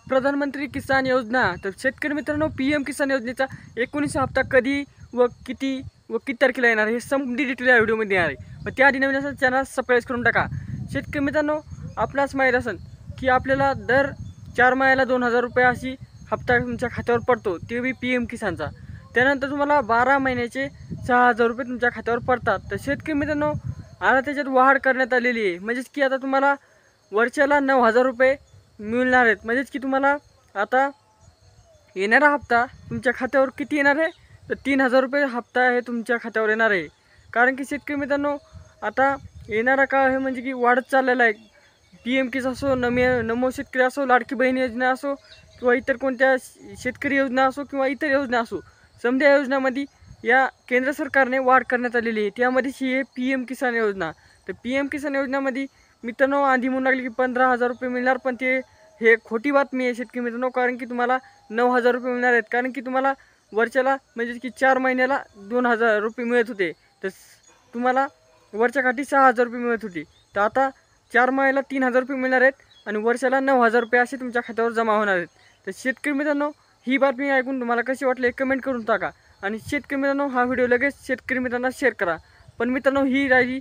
प्रधानमंत्री किसान योजना। तर शेतकरी मित्रांनो, PM किसान योजनेचा 19 हप्ता कधी व किती तारखेला येणार हे संपूर्ण डिटेल या व्हिडिओमध्ये येणार आहे। मग त्याआधी नवीन असेल चॅनल सबस्क्राईब करून टाका। शेतकरी मित्रांनो, आपणास माहीत असेल की आपल्याला दर 4 महिन्याला 2000 रुपये अशी हप्ता तुमच्या खात्यावर पडतो, ते बी PM किसानचा। त्यानंतर तुम्हाला 12 महिन्याचे 6000 रुपये तुमच्या खात्यावर पडतात। तर शेतकरी मित्रांनो, आता त्याच्यात वाढ करण्यात आलेली आहे, म्हणजेच की आता तुम्हाला वर्षाला 9000 रुपये मिळणार आहेत। म्हणजेच की तुम्हाला आता येणारा हप्ता तुमच्या खात्यावर किती येणार आहे, तर 3000 रुपये हप्ता हे तुमच्या खात्यावर येणार आहे। कारण की शेतकरी मित्रांनो, आता येणारा काळ हे म्हणजे की वाढत चाललेला आहे। PM किसान असो, नमो शेतकरी असो, लाडकी बहीण योजना असो, किंवा इतर कोणत्या शेतकरी योजना असो किंवा इतर योजना असो, समजा योजनामध्ये या केंद्र सरकारने वाढ करण्यात आलेली आहे। त्यामध्ये ही आहे PM किसान योजना। तर PM किसान योजनामध्ये मित्रांनो आधी म्हणू लागले की 15000 रुपये मिळणार, पण हे खोटी बातमी आहे शेतकरी मित्रांनो। कारण की तुम्हाला 9000 रुपये मिळणार आहेत। कारण की तुम्हाला वर्षाला म्हणजे की 4 महिन्याला 2000 रुपये मिळत होते, तर तुम्हाला वर्षाकाठी 6000 रुपये मिळत होते। तर आता 4 महिन्याला 3000 रुपये मिळणार आहेत आणि वर्षाला 9000 रुपये असे तुमच्या खात्यावर जमा होणार आहेत। तर शेतकरी मित्रांनो, ही बातमी ऐकून तुम्हाला कशी वाटली कमेंट करून टाका। आणि शेतकरी मित्रांनो, हा व्हिडिओ लगेच शेतकरी मित्रांना शेअर करा। पण मित्रांनो, ही राहिली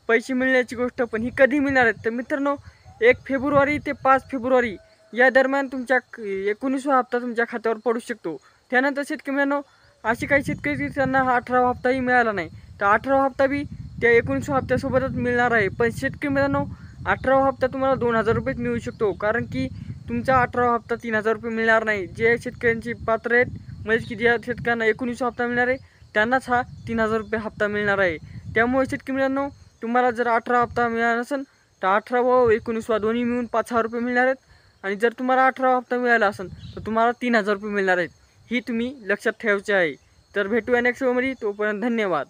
पैसे मिळण्याची गोष्ट, पण ही कधी मिळणार आहेत, तर मित्रांनो 1 फेब्रुवारी ते 5 फेब्रुवारी या दरम्यान तुमच्या 19वा हप्ता तुमच्या खात्यावर पडू शकतो। त्यानंतर शेतकरी मित्रांनो, असे काही शेतकरी त्यांना 18वा हप्ताही मिळाला नाही, तर 18वा हप्ता बी त्या 19व्या हप्त्यासोबतच मिळणार आहे। पण शेतकरी मित्रांनो, 18वा हप्ता तुम्हाला 2000 रुपयेच मिळू शकतो, कारण की तुमचा 18वा हप्ता 3000 रुपये मिळणार नाही। जे शेतकऱ्यांची पात्र आहेत, म्हणजे की ज्या शेतकऱ्यांना 19वा हप्ता मिळणार आहे त्यांनाच हा 3000 रुपये हप्ता मिळणार आहे। त्यामुळे शेतकरी मित्रांनो, तुम्हाला जर 18 हप्ता मिळाला नसेल तर 18 व 19 दोन्ही मिळून 5000 रुपये मिळणार आहेत। आणि जर तुम्हाला 18 हप्ता मिळाला असेल तर तुम्हाला 3000 रुपये मिळणार आहेत। ही तुम्ही लक्षात ठेवायची आहे। तर भेटूया नेक्स्ट व्हिडिओमध्ये, तोपर्यंत धन्यवाद।